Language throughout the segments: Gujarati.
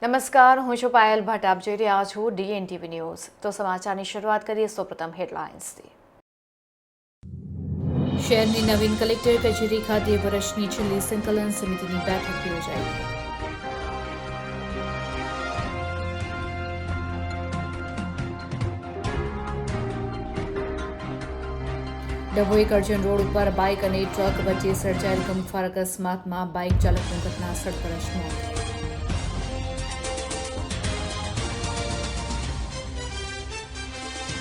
નમસ્કાર, હું છું પાયલ ભટ્ટ. આપ જોઈ રહ્યા છો DNTV ન્યૂઝ. તો સમાચારની શરૂઆત કરીએ સૌપ્રથમ હેડલાઇન્સથી. શહેરની નવીન કલેક્ટર કચેરી ખાતે વર્ષની છેલ્લી સંકલન સમિતિની બેઠક યોજાઈ. ડભોઈ કરજણ રોડ ઉપર બાઇક અને ટ્રક વચ્ચે સર્જાયેલ ગમખ્વાર અકસ્માતમાં બાઇક ચાલકનું ઘટના સ્થળ પર જ મોત.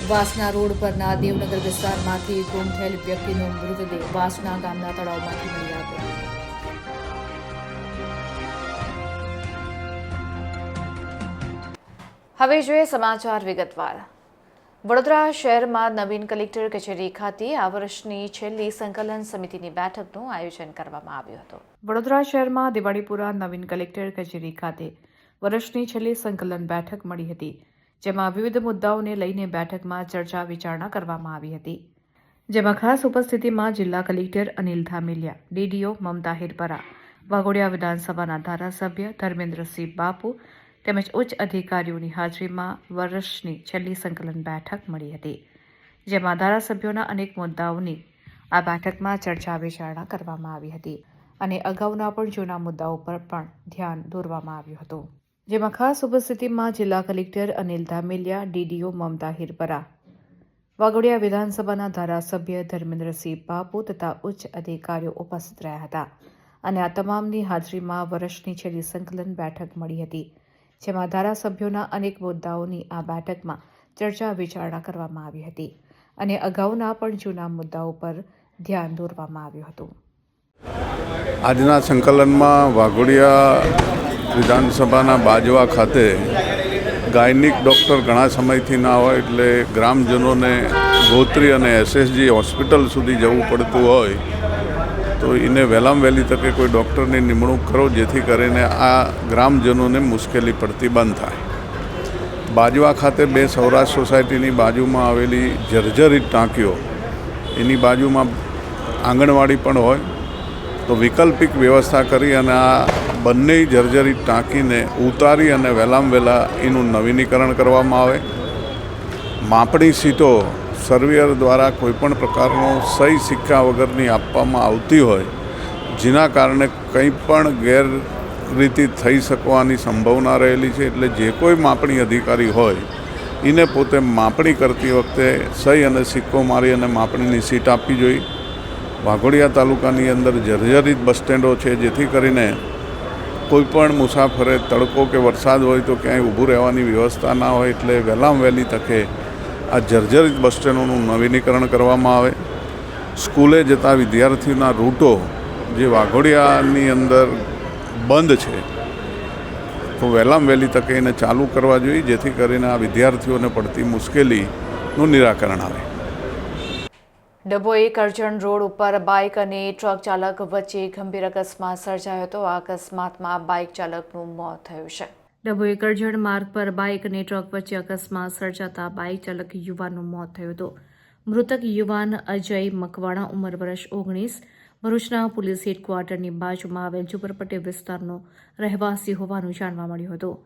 વાસણા રોડ પરના દેવનગર વિસ્તારમાંથી ગુમ થયેલ વ્યક્તિનો મૃતદેહ વાસણા ગામના તળાવમાંથી મળી આવ્યો. હવે જોઈએ સમાચાર વિગતવાર. વડોદરા શહેરમાં નવીન કલેક્ટર કચેરી ખાતે આ વર્ષની છેલ્લી સંકલન સમિતિની બેઠકનું આયોજન કરવામાં આવ્યું હતું. વડોદરા શહેરમાં દિવાળીપુરા નવીન કલેક્ટર કચેરી ખાતે વર્ષની છેલ્લી સંકલન બેઠક મળી હતી, જેમાં વિવિધ મુદ્દાઓને લઈને બેઠકમાં ચર્ચા વિચારણા કરવામાં આવી હતી. જેમાં ખાસ ઉપસ્થિતિમાં જિલ્લા કલેક્ટર અનિલ ધામેલિયા, DDO મમતા હિરપરા, વાઘોડિયા વિધાનસભાના ધારાસભ્ય ધર્મેન્દ્રસિંહ બાપુ તેમજ ઉચ્ચ અધિકારીઓની હાજરીમાં વર્ષની છેલ્લી સંકલન બેઠક મળી હતી, જેમાં ધારાસભ્યોના અનેક મુદ્દાઓની આ બેઠકમાં ચર્ચા વિચારણા કરવામાં આવી હતી અને અગાઉના પણ જૂના મુદ્દાઓ પર પણ ધ્યાન દોરવામાં આવ્યું હતું. જેમાં ખાસ ઉપસ્થિતિમાં જિલ્લા કલેક્ટર અનિલ ધામેલિયા, DDO મમતા હિરપરા, વાઘોડિયા વિધાનસભાના ધારાસભ્ય ધર્મેન્દ્રસિંહ બાપુ તથા ઉચ્ચ અધિકારીઓ ઉપસ્થિત રહ્યા હતા અને આ તમામની હાજરીમાં વર્ષની છેલ્લી સંકલન બેઠક મળી હતી, જેમાં ધારાસભ્યોના અનેક મુદ્દાઓની આ બેઠકમાં ચર્ચા વિચારણા કરવામાં આવી હતી અને અગાઉના પણ જૂના મુદ્દાઓ પર ધ્યાન દોરવામાં આવ્યું હતું. આજના સંકલનમાં વાઘોડિયા વિધાનસભાના બાજવા ખાતે ગાયનિક ડૉક્ટર ઘણા સમયથી ના હોય એટલે ગ્રામજનોને ગોત્રી અને SSG હોસ્પિટલ સુધી જવું પડતું હોય તો એને વહેલામાં વહેલી તકે કોઈ ડૉક્ટરની નિમણૂક કરો, જેથી કરીને આ ગ્રામજનોને મુશ્કેલી પડતી બંધ થાય. બાજવા ખાતે 2 સૌરાષ્ટ્ર સોસાયટીની બાજુમાં આવેલી જર્જરિત ટાંકીઓ, એની બાજુમાં આંગણવાડી પણ હોય તો વૈકલ્પિક વ્યવસ્થા કરી અને આ બંને જર્જરિત ટાંકીને ઉતારી અને વહેલામાં વહેલા એનું નવીનીકરણ કરવામાં આવે. માપણી સીટો સર્વેયર દ્વારા કોઈપણ પ્રકારનો સહી સિક્કા વગરની આપવામાં આવતી હોય, જેના કારણે કંઈ પણ ગેરરીતિ થઈ શકવાની સંભાવના રહેલી છે. એટલે જે કોઈ માપણી અધિકારી હોય એને પોતે માપણી કરતી વખતે સહી અને સિક્કો મારી અને માપણીની સીટ આપવી જોઈએ. વાઘોડિયા તાલુકાની અંદર જર્જરિત બસ સ્ટેન્ડો છે, જેથી કરીને કોઈપણ મુસાફરે તડકો કે વરસાદ હોય તો ક્યાંય ઊભું રહેવાની વ્યવસ્થા ના હોય, એટલે વહેલામાં વહેલી તકે આ જર્જરિત બસ સ્ટેન્ડોનું નવીનીકરણ કરવામાં આવે. સ્કૂલે જતા વિદ્યાર્થીઓના રૂટો જે વાઘોડિયાની અંદર બંધ છે તો વહેલામાં વહેલી તકે એને ચાલુ કરવા જોઈએ, જેથી કરીને આ વિદ્યાર્થીઓને પડતી મુશ્કેલીનું નિરાકરણ આવે. ડભોઈ કરજણ રોડ ઉપર બાઇક અને ટ્રક ચાલક વચ્ચે ગંભીર અકસ્માત સર્જાયો હતો. આ અકસ્માતમાં બાઇક ચાલકનું મોત થયું છે. ડભોઈ કરજણ માર્ગ પર બાઇક અને ટ્રક વચ્ચે અકસ્માત સર્જાતા બાઇક ચાલક યુવાનનું મોત થયું હતું. મૃતક યુવાન અજય મકવાણા, ઉંમર વર્ષ 19, ભરૂચના પોલીસ હેડક્વાર્ટરની બાજુમાં આવેલ ઝુંપડપટ્ટી વિસ્તારનો રહેવાસી હોવાનું જાણવા મળ્યું હતું.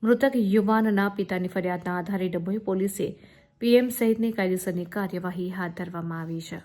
મૃતક યુવાનના પિતાની ફરિયાદના આધારે ડભોઈ પોલીસે PM સહિતની કાયદેસરની કાર્યવાહી હાથ ધરવામાં આવી છે.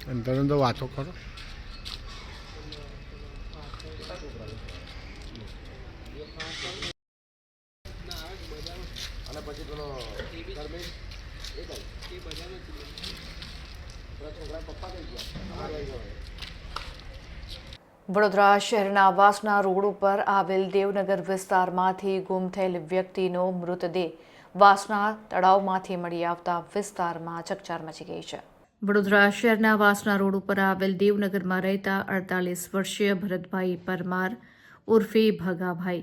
તમે તો વાતો કરો. વડોદરા શહેરના વાસણા રોડ ઉપર આવેલ દેવનગર વિસ્તારમાંથી ગુમ થયેલ વ્યક્તિનો મૃતદેહ વાસણા તળાવમાંથી મળી આવતા વિસ્તારમાં ચકચાર મચી ગઈ છે. વડોદરા શહેરના વાસણા રોડ ઉપર આવેલ દેવનગરમાં રહેતા 48 વર્ષીય ભરતભાઈ પરમાર ઉર્ફે ભગાભાઈ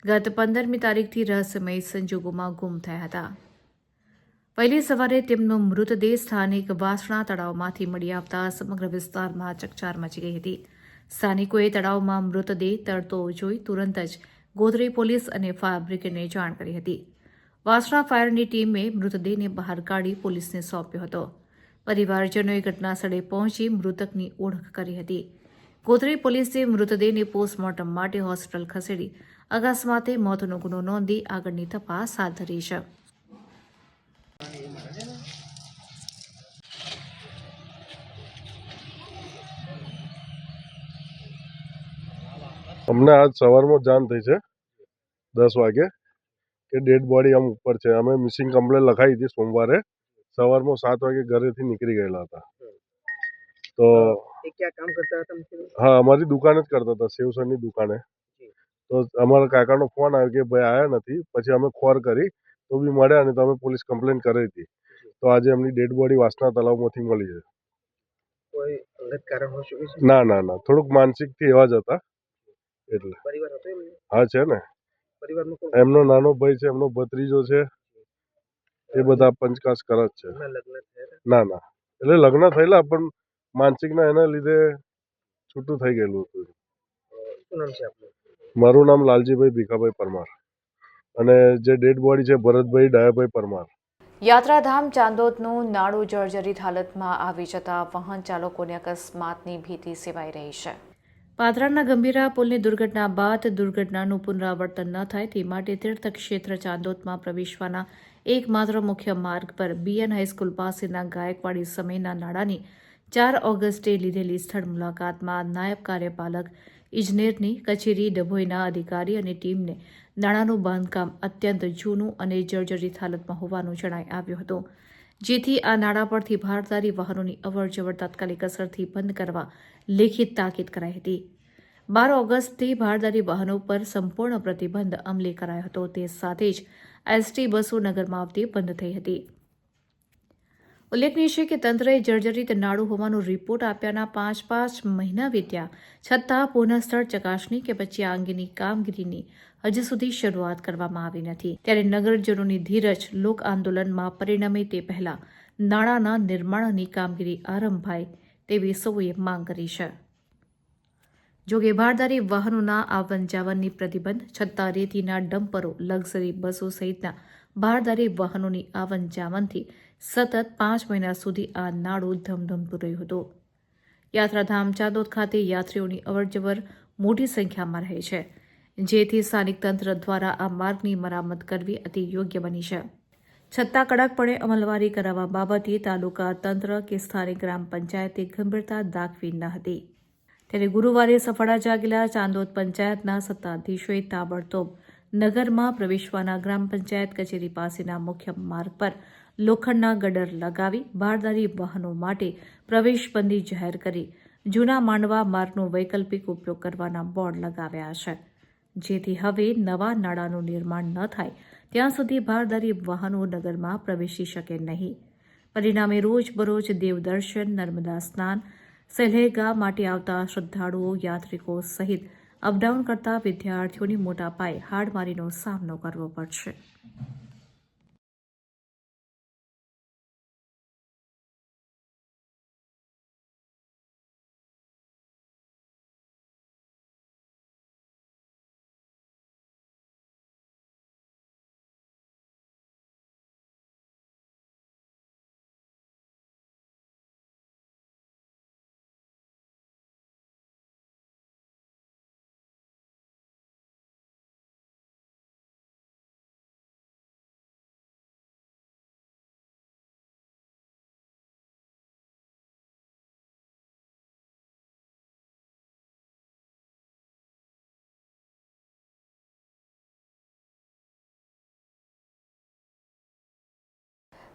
ગત 15મી તારીખથી રહસ્યમય સંજોગોમાં ગુમ થયા હતા. વહેલી સવારે તેમનો મૃતદેહ સ્થાનિક વાસણા તળાવમાંથી મળી આવતા સમગ્ર વિસ્તારમાં ચકચાર મચી ગઈ હતી. સ્થાનિકોએ તળાવમાં મૃતદેહ તરતો જોઈ તુરંત જ ગોધરી પોલીસ અને ફાયર બ્રિગેડને જાણ કરી હતી. વાસણા ફાયરની ટીમે મૃતદેહને બહાર કાઢી પોલીસને સોંપ્યો હતો. પરિવારજનોએ ઘટનાસ્થળે પહોંચી મૃતકની ઓળખ કરી હતી. ગોધરી પોલીસે મૃતદેહને પોસ્ટમોર્ટમ માટે હોસ્પિટલ ખસેડી અકસ્માતે મોતનો ગુનો નોંધી આગળની તપાસ હાથ ધરી છે. અમને આજ સવારમાં જાણ થઈ છે 10 વાગે કે ડેડ બોડી આમ ઉપર છે. અમે મિસિંગ કમ્પ્લેન લખાઈ હતી સોમવારે સવારમાં 7 વાગે ઘરેથી નીકળી ગયેલા હતા. તો क्या काम करता था? હા, અમારી દુકાન જ કરતા હતા, સેવસરની દુકાને. તો અમારા કાકાનો ફોન આવ્યો કે ભાઈ આવ્યા નથી. પછી અમે ખોર કરી તો બી મળ્યા નહીં, તો અમે પોલીસ કમ્પ્લેન કરી હતી. તો આજે એમની ડેડ બોડી વાસણા તળાવમાંથી મળી છે. કોઈ અંગત કારણ હોઈ શકે છે? ના, થોડુંક માનસિકથી એવા જ હતા એટલે. પરિવાર હતો એમને? હા, છે ને. પરિવારમાં કોણ? એમનો નાનો ભાઈ છે, એમનો ભત્રીજો છે, એ બધા પંચકાશ કરે જ છે. લગ્ન થયા? ના, એટલે લગ્ન થયેલા પણ માનસિકના એના લીધે છૂટું થઈ ગયેલું હતું. શું નામ છે આપનું? મારું નામ લાલજીભાઈ ભીખાભાઈ પરમાર અને જે ડેડ બોડી છે ભરતભાઈ ડાયાભાઈ પરમાર. યાત્રાધામ ચાંદોદનું નાડું જર્જરિત હાલતમાં આવી જતા વાહન ચાલકોને અકસ્માતની ભીતિ સેવાઈ રહી છે. પાદરાના ગંભીરા પુલની દુર્ઘટના બાદ દુર્ઘટનાનું પુનરાવર્તન ન થાય તે માટે તીર્થક્ષેત્ર ચાંદોદમાં પ્રવેશવાના એકમાત્ર મુખ્ય માર્ગ પર બીએન હાઈસ્કૂલ પાસેના ગાયકવાડી સમયના નાળાની 4 ઓગસ્ટે લીધેલી સ્થળ મુલાકાતમાં નાયબ કાર્યપાલક ઇજનેરની કચેરી ડભોઈના અધિકારી અને ટીમને નાળાનું બાંધકામ અત્યંત જૂનું અને જર્જરિત હાલતમાં હોવાનું જણાઈ આવ્યું હતું. જેથી આ નાળા પરથી ભારદારી વાહનોની અવરજવર તાત્કાલિક અસરથી બંધ કરવા લેખિત તાકીદ કરાઈ હતી. 12 ઓગસ્ટથી ભારદારી વાહનો પર સંપૂર્ણ પ્રતિબંધ અમલી કરાયો હતો. તે સાથે જ એસટી બસો નગરમાં આવતી બંધ થઈ હતી. ઉલ્લેખનીય છે કે તંત્રએ જર્જરિત નાળું હોવાનો રિપોર્ટ આપ્યાના 5 મહિના વીત્યા છતાં પુનઃસ્થળ ચકાસણી કે પછી આ અંગેની કામગીરીની હજુ સુધી શરૂઆત કરવામાં આવી નથી. ત્યારે નગરજનોની ધીરજ લોક આંદોલનમાં પરિણમે તે પહેલા નાળાના નિર્માણની કામગીરી આરંભાય તેવી સૌએ માંગ કરી છે. જોકે ભારદારી વાહનોના આવન જાવનની પ્રતિબંધ છતાં રેતીના ડમ્પરો, લક્ઝરી બસો સહિતના ભારદારી વાહનોની આવન જાવનથી સતત 5 મહિના સુધી આ નાળું ધમધમતું રહ્યું હતું. યાત્રાધામ ચાંદોદ ખાતે યાત્રીઓની અવરજવર મોટી સંખ્યામાં રહે છે, જેથી સ્થાનિક તંત્ર દ્વારા આ માર્ગની મરામત કરવી અતિ યોગ્ય બની છે. છતાં કડકપણે અમલવારી કરાવવા બાબતે તાલુકા તંત્ર કે સ્થાનિક ગ્રામ પંચાયતે ગંભીરતા દાખવી ન હતી. ત્યારે ગુરુવારે સફાળા જાગેલા ચાંદોદ પંચાયતના સત્તાધીશોએ તાબડતોબ નગરમાં પ્રવેશવાના ગ્રામ પંચાયત કચેરી પાસેના મુખ્ય માર્ગ પર લોખંડના ગડર લગાવી ભારદારી વાહનો માટે પ્રવેશબંધી જાહેર કરી જૂના માંડવા માર્ગનો વૈકલ્પિક ઉપયોગ કરવાના બોર્ડ લગાવ્યા છે. જેથી હવે નવા નાળાનું નિર્માણ ન થાય ત્યાં સુધી ભારદારી વાહનો નગરમાં પ્રવેશી શકે નહીં. પરિણામે રોજબરોજ દેવદર્શન, નર્મદા સ્નાન, સહેલગાહ માટે આવતા શ્રદ્ધાળુઓ, યાત્રિકો સહિત અપડાઉન કરતા વિદ્યાર્થીઓની મોટા પાયે હાડમારીનો સામનો કરવો પડશે.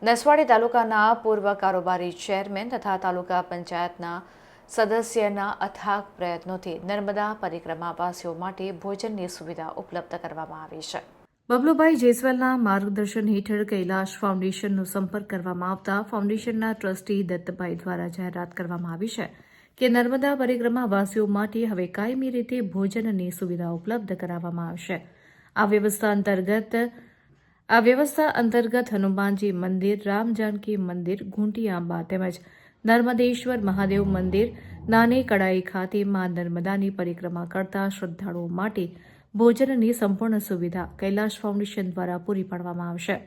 નસવાડી તાલુકાના પૂર્વ કારોબારી ચેરમેન તથા તાલુકા પંચાયતના સદસ્યના અથાગ પ્રયત્નોથી નર્મદા પરિક્રમાવાસીઓ માટે ભોજનની સુવિધા ઉપલબ્ધ કરવામાં આવી છે. બબલુભાઈ જયસ્વાલના માર્ગદર્શન હેઠળ કૈલાશ ફાઉન્ડેશનનો સંપર્ક કરવામાં આવતા ફાઉન્ડેશનના ટ્રસ્ટી દત્તભાઈ દ્વારા જાહેરાત કરવામાં આવી છે કે નર્મદા પરિક્રમા વાસીઓ માટે હવે કાયમી રીતે ભોજનની સુવિધા ઉપલબ્ધ કરાવવામાં આવશે. આ વ્યવસ્થા અંતર્ગત હનુમાનજી મંદિર, રામ જાનકી મંદિર, ઘૂંટી આંબા તેમજ નર્મદેશ્વર મહાદેવ મંદિર, નાની કડાઈ ખાતે મા નર્મદાની પરિક્રમા કરતા શ્રદ્ધાળુઓ માટે ભોજનની સંપૂર્ણ સુવિધા કૈલાશ ફાઉન્ડેશન દ્વારા પૂરી પાડવામાં આવશે.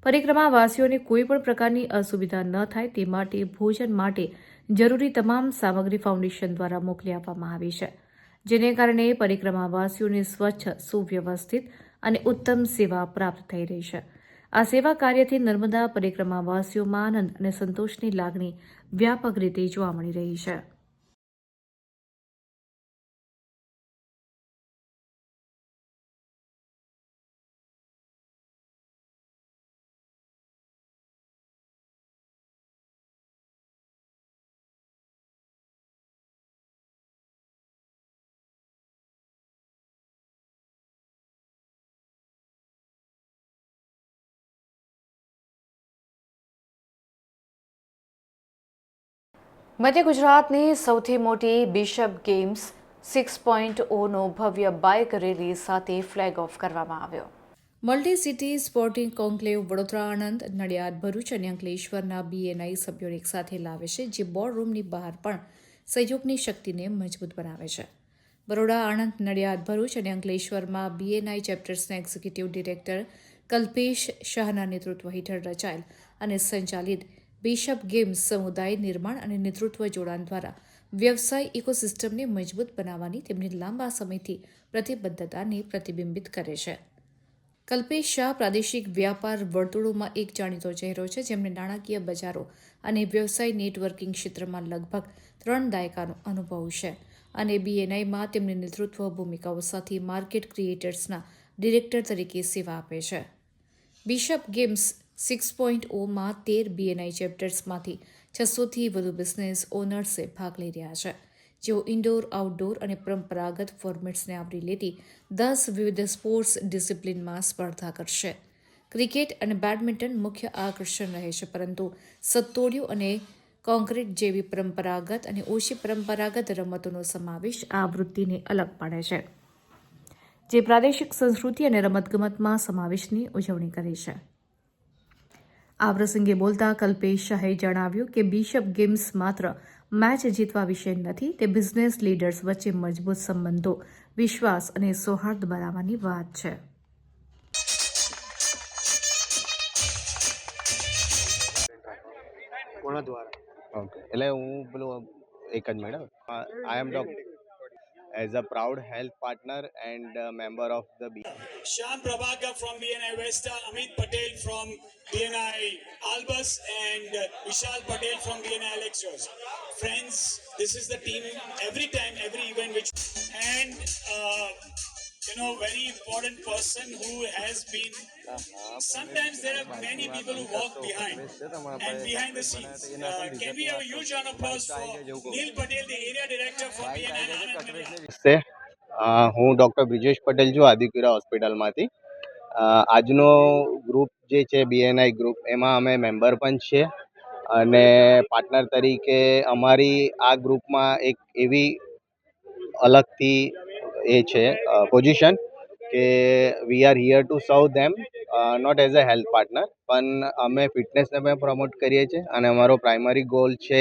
પરિક્રમાવાસીઓને કોઈપણ પ્રકારની અસુવિધા ન થાય તે માટે ભોજન માટે જરૂરી તમામ સામગ્રી ફાઉન્ડેશન દ્વારા મોકલી આપવામાં આવી છે, જેને કારણે પરિક્રમાવાસીઓને સ્વચ્છ, સુવ્યવસ્થિત અને ઉત્તમ સેવા પ્રાપ્ત થઈ રહી છે. આ સેવા કાર્યથી નર્મદા પરિક્રમાવાસીઓમાં આનંદ અને સંતોષની લાગણી વ્યાપક રીતે જોવા મળી રહી છે. મધ્ય ગુજરાતની સૌથી મોટી બિશપ ગેમ્સ 6.0નો ભવ્ય બાઇક રેલી સાથે ફ્લેગ ઓફ કરવામાં આવ્યો. Multi city sporting conclave Vadodara, Anand, Nadiad, Bharuch અને અંકલેશ્વરના BNI સભ્યોને એકસાથે લાવે છે, જે બોર્ડરૂમની બહાર પણ સહયોગની શક્તિને મજબૂત બનાવે છે. બરોડા, આણંદ, નડિયાદ, ભરૂચ અને અંકલેશ્વરમાં BNI ચેપ્ટર્સના એક્ઝિક્યુટિવ ડિરેક્ટર કલ્પેશ શાહના નેતૃત્વ હેઠળ રચાયેલ અને સંચાલિત બિશપ ગેમ્સ સમુદાય નિર્માણ અને નેતૃત્વ જોડાણ દ્વારા વ્યવસાય ઇકોસિસ્ટમને મજબૂત બનાવવાની તેમની લાંબા સમયથી પ્રતિબદ્ધતાને પ્રતિબિંબિત કરે છે. કલ્પેશ શાહ પ્રાદેશિક વ્યાપાર વર્તુળોમાં એક જાણીતો ચહેરો છે, જેમણે નાણાકીય બજારો અને વ્યવસાય નેટવર્કિંગ ક્ષેત્રમાં લગભગ 3 દાયકાનો અનુભવ છે અને BNIમાં તેમની નેતૃત્વ ભૂમિકાઓ સાથે માર્કેટ ક્રિએટર્સના ડિરેક્ટર તરીકે સેવા આપે છે. બિશપ ગેમ્સ 6.0માં 13 BNI ચેપ્ટર્સમાંથી 600થી વધુ બિઝનેસ ઓનર્સે ભાગ લઈ રહ્યા છે, જેઓ ઇન્ડોર, આઉટડોર અને પરંપરાગત ફોર્મેટ્સને આવરી લેતી 10 વિવિધ સ્પોર્ટ્સ ડિસિપ્લિનમાં સ્પર્ધા કરશે. ક્રિકેટ અને બેડમિન્ટન મુખ્ય આકર્ષણ રહે છે, પરંતુ સત્તોડિયું અને કોન્ક્રીટ જેવી પરંપરાગત અને ઓછી પરંપરાગત રમતોનો સમાવેશ આ વૃત્તિને અલગ પાડે છે, જે પ્રાદેશિક સંસ્કૃતિ અને રમતગમતમાં સમાવેશની ઉજવણી કરે છે. આ પ્રસંગે બોલતા કલ્પેશ શાહે જણાવ્યું કે બિશપ ગેમ્સ માત્ર મેચ જીતવા વિશે નથી, તે બિઝનેસ લીડર્સ વચ્ચે મજબૂત સંબંધો, વિશ્વાસ અને સૌહાર્દ બનાવવાની વાત છે. કોના દ્વારા? ઓકે, એટલે હું પેલું એક જ minute, I am as a proud health partner and member of the Shyam Prabhakar from BNI West, Amit Patel from BNI Albus, and Vishal Patel from BNI Alexios. Friends, this is the team every time, every event which, and very important person who has been, sometimes there are many people who walk behind and behind the scenes. Can we have a huge round of applause for Neil Patel, the area director for BNI Anand? નમસ્તે, હું ડૉક્ટર બ્રિજેશ પટેલ છું આદિપુરા હોસ્પિટલમાંથી. આજનો ગ્રુપ જે છે BNI ગ્રુપ, એમાં અમે મેમ્બર પણ છીએ અને પાર્ટનર તરીકે અમારી આ ગ્રુપમાં એક એવી અલગથી એ છે પોઝિશન કે we are here to serve them, not as a health partner, પણ અમે ફિટનેસને પણ પ્રમોટ કરીએ છીએ અને અમારો પ્રાઇમરી ગોલ છે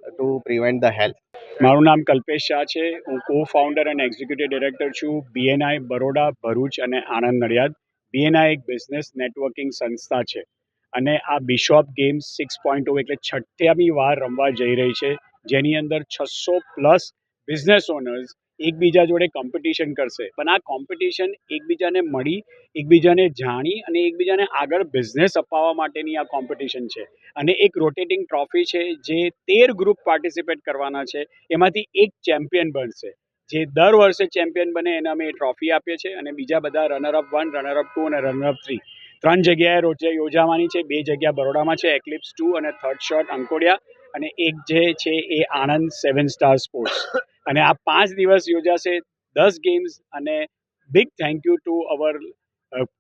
ટુ પ્રિવેન્ટ ધ હેલ્થ. મારું નામ કલ્પેશ શાહ છે. હું કો-ફાઉન્ડર અને એક્ઝિક્યુટિવ ડિરેક્ટર છું BNI બરોડા, ભરૂચ અને આણંદ, નડિયાદ. BNI એક બિઝનેસ નેટવર્કિંગ સંસ્થા છે અને આ બિશોપ ગેમ્સ 6.0 એટલે 6મી વાર રમવા જઈ રહી છે, જેની અંદર 600+ બિઝનેસ ઓનર્સ એકબીજા જોડે કોમ્પિટિશન કરશે. પણ આ કોમ્પિટિશન એકબીજાને મળી, એકબીજાને જાણી અને એકબીજાને આગળ બિઝનેસ અપાવવા માટેની આ કોમ્પિટિશન છે. અને એક રોટેટિંગ ટ્રોફી છે, જે 13 ગ્રુપ પાર્ટિસિપેટ કરવાના છે, એમાંથી એક ચેમ્પિયન બનશે. જે દર વર્ષે ચેમ્પિયન બને એને અમે એ ટ્રોફી આપીએ છીએ અને બીજા બધા રનરઅપ 1, રનરઅપ 2 અને રનરઅપ 3 3 જગ્યાએ રોજે યોજાવાની છે. 2 જગ્યા બરોડામાં છે, એક્લિપ્સ 2 અને થર્ડ શોટ અંકોડિયા, અને એક જે છે એ આણંદ 7 સ્ટાર સ્પોર્ટ્સ. અને આ 5 દિવસ યોજાશે, 10 ગેમ્સ. અને big thank you to our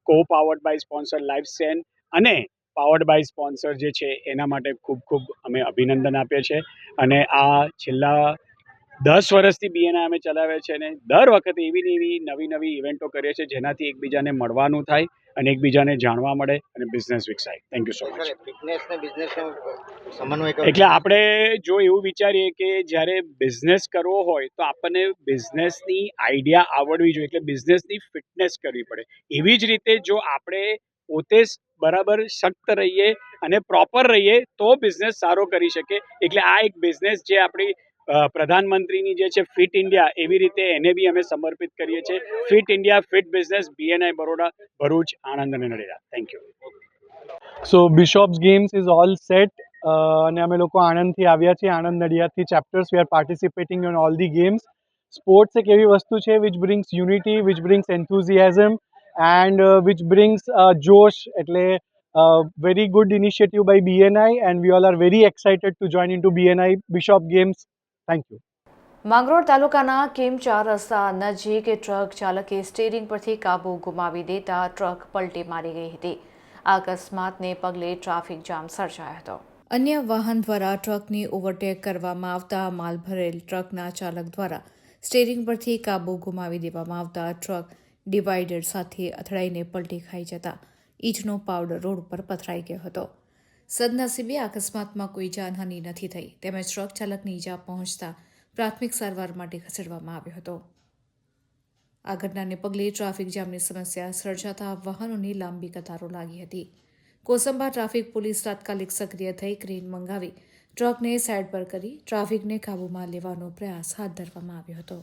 co powered by sponsor લાઈફસેન અને પાવર્ડ બાય સ્પોન્સર જે છે એના માટે ખૂબ ખૂબ અમે અભિનંદન આપીએ છીએ. અને આ છેલ્લા 10 વર્ષથી બીએનઆઈ અમે ચલાવે છે અને દર વખતે એવી ને એવી નવી નવી ઇવેન્ટો કરીએ છીએ જેનાથી એકબીજાને મળવાનું થાય અને એકબીજાને જાણવા મળે અને બિઝનેસ વિકસાય. Thank you so much. Fitness ને બિઝનેસ સમન્વય એટલે આપણે જો એવું વિચારીએ કે જ્યારે બિઝનેસ કરવો હોય તો આપણને બિઝનેસની આઈડિયા આવડવી જોઈએ, એટલે બિઝનેસની ફિટનેસ કરવી પડે. એવી જ રીતે જો આપણે પોતે બરાબર સખ્ત રહીએ અને પ્રોપર રહીએ તો બિઝનેસ સારો કરી શકે. એટલે આ એક બિઝનેસ જે આપણી પ્રધાનમંત્રીની જે છે ફિટ ઇન્ડિયા, એવી રીતે એને બી અમે સમર્પિત કરીએ છીએ. Fit India fit business BNI Baroda, Bharuch, Anand અને Nadiad. Thank you. So bishops games is all set અને અમે લોકો આણંદથી આવ્યા છીએ, આણંદ નડિયાદથી chapters. We are participating in all the games. Sports એક એવી વસ્તુ છે which brings unity, which brings enthusiasm and which brings જોશ. એટલે very good initiative by BNI and we all are very excited to join into BNI Bishop Games. Thank you. Mangrol તાલુકાના કેમ 4 રસ્તા નજીક ટ્રક ચાલકે સ્ટીયરિંગ પરથી કાબુ ગુમાવી દેતા ટ્રક પલટી મારી ગઈ હતી. આ અકસ્માતને પગલે ટ્રાફિક જામ સર્જાયો હતો. અન્ય વાહન દ્વારા ટ્રકની ઓવરટેક કરવામાં આવતા માલ ભરેલ ટ્રકના ચાલક દ્વારા સ્ટીયરિંગ પરથી કાબુ ગુમાવી દેવામાં આવતા ટ્રક ડિવાઈડર સાથે અથડાઈને પલટી ખાઈ જતા ઈંટનો પાવડર રોડ પર પથરાઈ ગયો હતો. સદનસીબે અકસ્માતમાં કોઈ જાનહાનિ નથી થઈ તેમજ ટ્રક ચાલકને ઈજા પહોંચતા પ્રાથમિક સારવાર માટે ખસેડવામાં આવ્યો હતો. આ ઘટનાને પગલે ટ્રાફિક જામની સમસ્યા સર્જાતા વાહનોની લાંબી કતારો લાગી હતી. કોસંબા ટ્રાફિક પોલીસ તાત્કાલિક સક્રિય થઈ ક્રેન મંગાવી ટ્રકને સાઈડ પર કરી ટ્રાફિકને કાબૂમાં લેવાનો પ્રયાસ હાથ ધરવામાં આવ્યો હતો.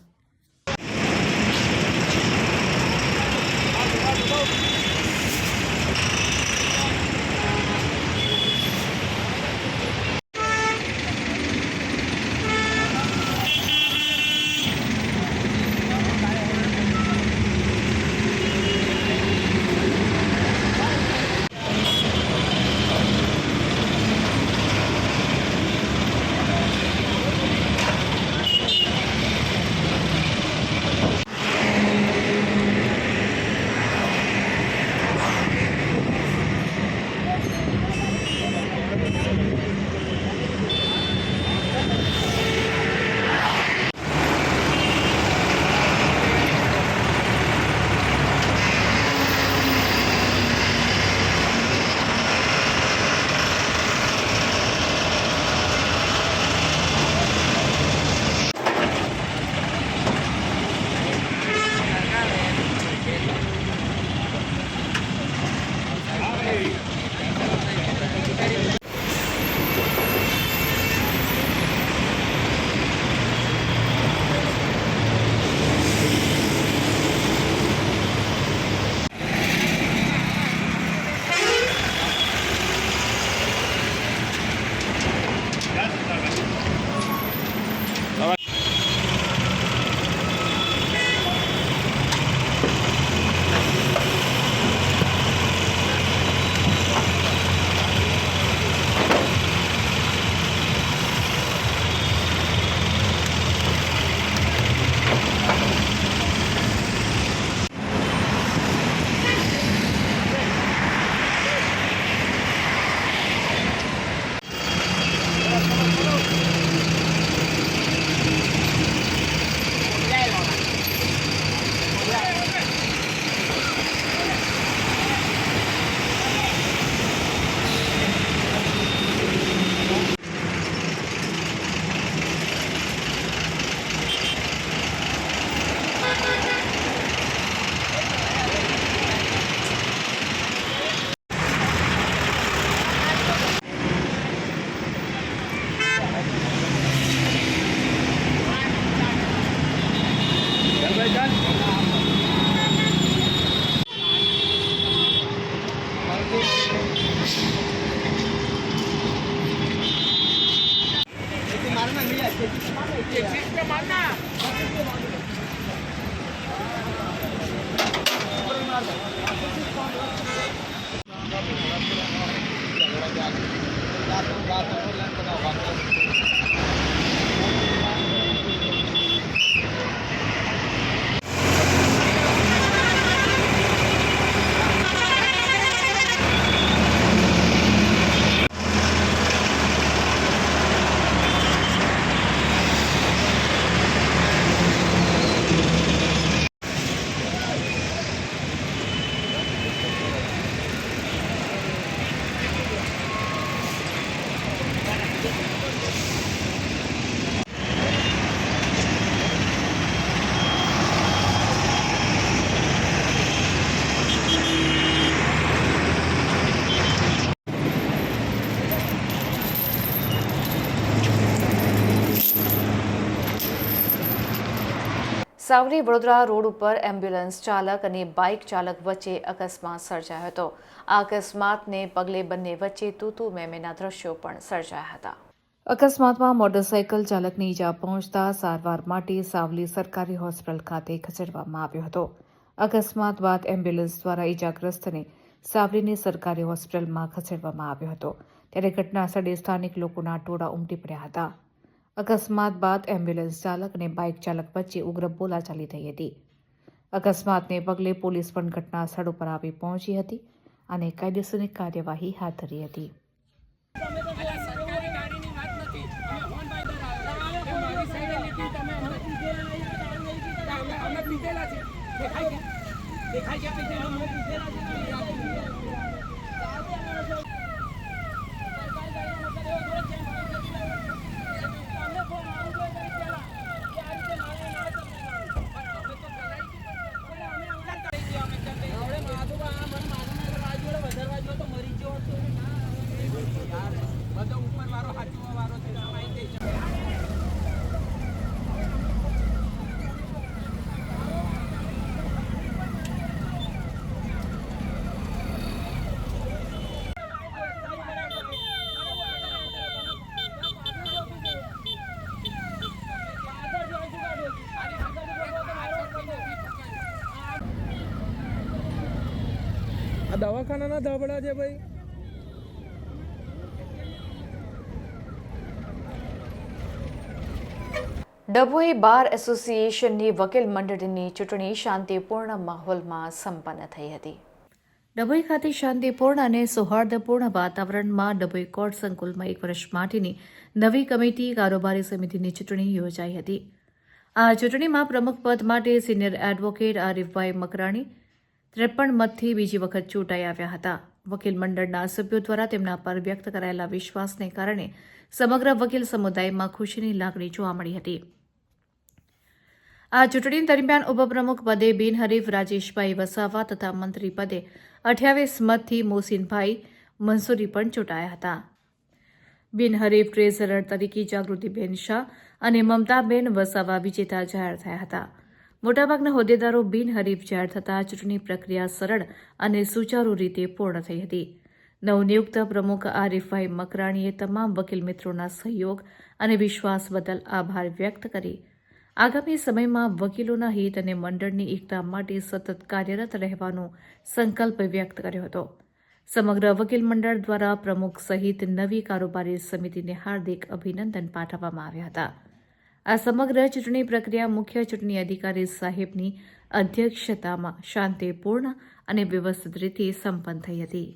સાવલી વડોદરા રોડ ઉપર એમ્બ્યુલન્સ ચાલક અને બાઇક ચાલક વચ્ચે અકસ્માત સર્જાયો હતો. આ અકસ્માતને પગલે બંને વચ્ચે તૂતુ મેમેના દ્રશ્યો પણ સર્જાયા હતા. અકસ્માતમાં મોટરસાઇકલ ચાલકને ઈજા પહોંચતા સારવાર માટે સાવલી સરકારી હોસ્પિટલ ખાતે ખસેડવામાં આવ્યો હતો. અકસ્માત બાદ એમ્બ્યુલન્સ દ્વારા ઈજાગ્રસ્તને સાવલીની સરકારી હોસ્પિટલમાં ખસેડવામાં આવ્યો હતો. ત્યારે ઘટના સ્થળે સ્થાનિક લોકોના ટોળા ઉમટી પડ્યા હતા. અકસ્માત બાદ એમ્બ્યુલન્સ ચાલક અને બાઇક ચાલક વચ્ચે ઉગ્ર બોલાચાલી થઈ હતી. અકસ્માતને પગલે પોલીસ પણ ઘટના સ્થળ ઉપર આવી પહોંચી હતી અને કાયદેસરની કાર્યવાહી હાથ ધરી હતી. આ દવાખાનાના ધાબળા છે ભાઈ. ડભોઈ બાર એસોસિએશનની વકીલ મંડળની ચૂંટણી શાંતિપૂર્ણ માહોલમાં સંપન્ન થઈ હતી. ડભોઈ ખાતે શાંતિપૂર્ણ અને સૌહાર્દપૂર્ણ વાતાવરણમાં ડભોઈ કોર્ટ સંકુલમાં 1 વર્ષ માટેની નવી કમિટી કારોબારી સમિતિની ચૂંટણી યોજાઈ હતી. આ ચૂંટણીમાં પ્રમુખ પદ માટે સિનિયર એડવોકેટ આરિફભાઈ મકરાણી 53 મતથી બીજી વખત ચૂંટાઈ આવ્યા હતા. વકીલ મંડળના સભ્યો દ્વારા તેમના પર વ્યક્ત કરાયેલા વિશ્વાસને કારણે સમગ્ર વકીલ સમુદાયમાં ખુશીની લાગણી જોવા મળી હતી. આ ચૂંટણી દરમિયાન ઉપપ્રમુખ પદે બિનહરીફ રાજેશભાઈ વસાવા તથા મંત્રી પદે 28 મતથી મોહસિનભાઈ મંસૂરી પણ ચૂંટાયા હતા. બિનહરીફ ટ્રેઝરર તરીકે જાગૃતિબેન શાહ અને મમતાબેન વસાવા વિજેતા જાહેર થયા હતા. મોટાભાગના હોદ્દેદારો બિનહરીફ જાહેર થતાં ચૂંટણી પ્રક્રિયા સરળ અને સુચારુ રીતે પૂર્ણ થઈ હતી. નવનિયુક્ત પ્રમુખ આરિફભાઈ મકરાણીએ તમામ વકીલ મિત્રોના સહયોગ અને વિશ્વાસ બદલ આભાર વ્યક્ત કરી આગામી સમયમાં વકીલોના હિત અને મંડળની એકતા માટે સતત કાર્યરત રહેવાનો સંકલ્પ વ્યક્ત કર્યો હતો. સમગ્ર વકીલ મંડળ દ્વારા પ્રમુખ સહિત નવી કારોબારી સમિતિને હાર્દિક અભિનંદન પાઠવવામાં આવ્યા હતા. આ સમગ્ર ચૂંટણી પ્રક્રિયા મુખ્ય ચૂંટણી અધિકારી સાહેબની અધ્યક્ષતામાં શાંતિપૂર્ણ અને વ્યવસ્થિત રીતે સંપન્ન થઈ હતી.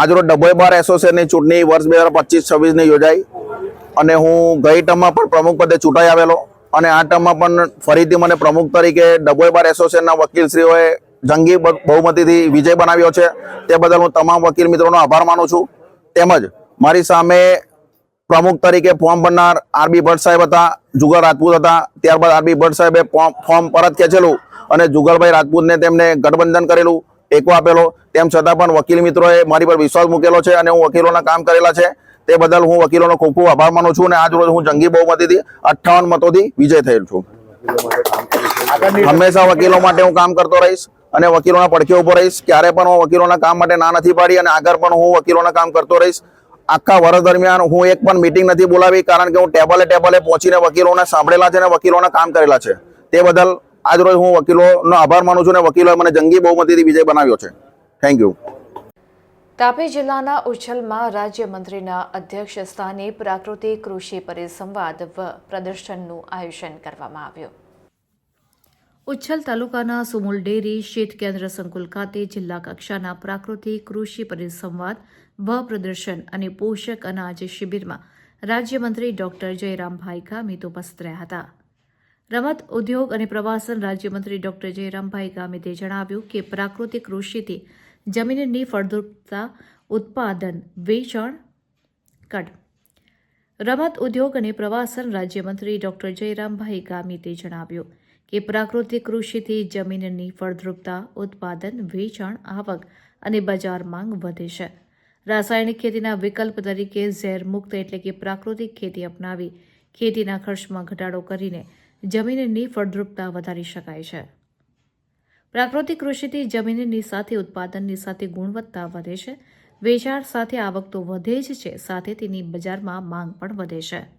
આજરોજ ડભોઈ બાર એસોસિએશનની ચૂંટણી વર્ષ 2025-26 ની યોજાઈ અને હું ગઈ ટર્મમાં પણ પ્રમુખ પદે ચૂંટાઈ આવેલો અને આ ટર્મમાં પણ ફરીથી મને પ્રમુખ તરીકે ડભોઈ બાર એસોસિએશનના વકીલશ્રીઓએ જંગી બહુમતીથી વિજય બનાવ્યો છે. તે બદલ હું તમામ વકીલ મિત્રોનો આભાર માનું છું. તેમજ મારી સામે પ્રમુખ તરીકે ફોર્મ ભરનાર આરબી ભટ્ટ સાહેબ હતા, જુગલ રાજપૂત હતા. ત્યારબાદ આરબી ભટ્ટ સાહેબે ફોર્મ પરત ખેંચેલું અને જુગલભાઈ રાજપૂતને તેમને ગઠબંધન કરેલું, ટેકો આપેલો. તેમ છતાં પણ વકીલ મિત્રોએ મારી પર વિશ્વાસ મૂકેલો છે અને હું વકીલોના કામ કરેલા છે. તે બદલ હું વકીલોનો ખૂબ ખૂબ આભાર માનું છું અને આજ રોજ હું જંગી બહુમતીથી 58 મતોથી વિજય થયેલ છું. હંમેશા વકીલો માટે હું કામ કરતો રહીશ અને વકીલોના પડખે ઉભો રહીશ. ક્યારે પણ હું વકીલોના કામ માટે ના નથી પાડી અને આગળ પણ હું વકીલોના કામ કરતો રહીશ. આખા વર્ષ દરમિયાન હું એક પણ મીટિંગ નથી બોલાવી, કારણ કે હું ટેબલે પહોંચીને વકીલોને સાંભળેલા છે અને વકીલોના કામ કરેલા છે. તે બદલ આજ રોજ હું વકીલોનો આભાર માનું છું અને વકીલોએ મને જંગી બહુમતીથી વિજય બનાવ્યો છે. Thank you. તાપી જિલ્લાના ઉચ્છલમાં રાજ્યમંત્રીના અધ્યક્ષ સ્થાને પ્રાકૃતિક કૃષિ પરિસંવાદ પ્રદર્શનનું આયોજન કરવામાં આવ્યું. ઉચ્છલ તાલુકાના સુમુલ ડેરી શીત કેન્દ્ર સંકુલ ખાતે જિલ્લા કક્ષાના પ્રાકૃતિક કૃષિ પરિસંવાદ પ્રદર્શન અને પોષક અનાજ શિબિરમાં રાજ્યમંત્રી ડોક્ટર જયરામભાઈ ગામિત ઉપસ્થિત રહ્યા હતા. રમત ઉદ્યોગ અને પ્રવાસન રાજ્યમંત્રી ડોક્ટર જયરામભાઈ ગામિતે જણાવ્યું કે પ્રાકૃતિક કૃષિથી જમીનની ફળદ્રુપતા, ઉત્પાદન, વેચાણ, કડ. રમત ઉદ્યોગ અને પ્રવાસન રાજ્યમંત્રી ડોક્ટર જયરામભાઈ ગામિતે જણાવ્યું કે પ્રાકૃતિક કૃષિથી જમીનની ફળદ્રુપતા, ઉત્પાદન, વેચાણ, આવક અને બજાર માંગ વધે છે. રાસાયણિક ખેતીના વિકલ્પ તરીકે ઝેરમુક્ત એટલે કે પ્રાકૃતિક ખેતી અપનાવી ખેતીના ખર્ચમાં ઘટાડો કરીને જમીનની ફળદ્રુપતા વધારી શકાય છે. પ્રાકૃતિક કૃષિથી જમીનની સાથે ઉત્પાદનની સાથે ગુણવત્તા વધે છે. વેચાણ સાથે આવક તો વધે જ છે, સાથે તેની બજારમાં માંગ પણ વધે છે.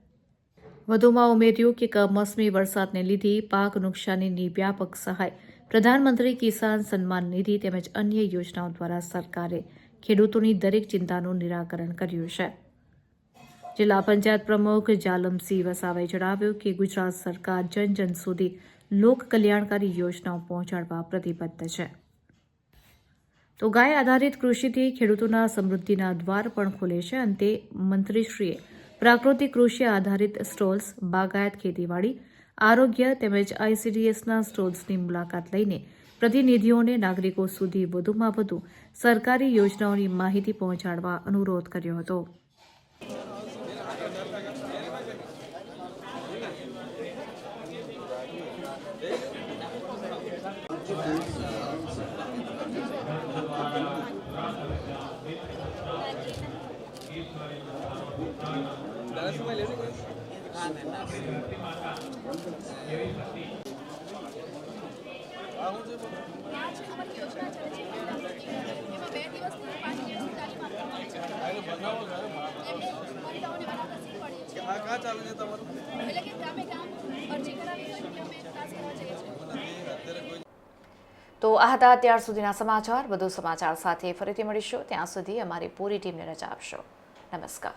વધુમાં ઉમેર્યું કે કમોસમી વરસાદને લીધે પાક નુકસાનીની વ્યાપક સહાય, પ્રધાનમંત્રી કિસાન સન્માન નિધિ તેમજ અન્ય યોજનાઓ દ્વારા સરકારે ખેડૂતોની દરેક ચિંતાનું નિરાકરણ કર્યું છે. જિલ્લા પંચાયત પ્રમુખ જાલમસિંહ વસાવાએ જણાવ્યું કે ગુજરાત સરકાર જન જન સુધી લોક કલ્યાણકારી યોજનાઓ પહોંચાડવા પ્રતિબદ્ધ છે. તો ગાય આધારિત કૃષિથી ખેડૂતોના સમૃદ્ધિના દ્વાર પણ ખુલે છે. અંતે મંત્રીશ્રીએ પ્રાકૃતિક કૃષિ આધારિત સ્ટોલ્સ, બાગાયત ખેતીવાડી, આરોગ્ય તેમજ ICDSના સ્ટોલ્સની મુલાકાત લઈને પ્રતિનિધિઓને નાગરિકો સુધી વધુમાં વધુ સરકારી યોજનાઓની માહિતી પહોંચાડવા અનુરોધ કર્યો હતો. તો આ હતા અત્યાર સુધીના સમાચાર. વધુ સમાચાર સાથે ફરીથી મળીશું. ત્યાં સુધી અમારી પૂરી ટીમને રજા આપશો. નમસ્કાર.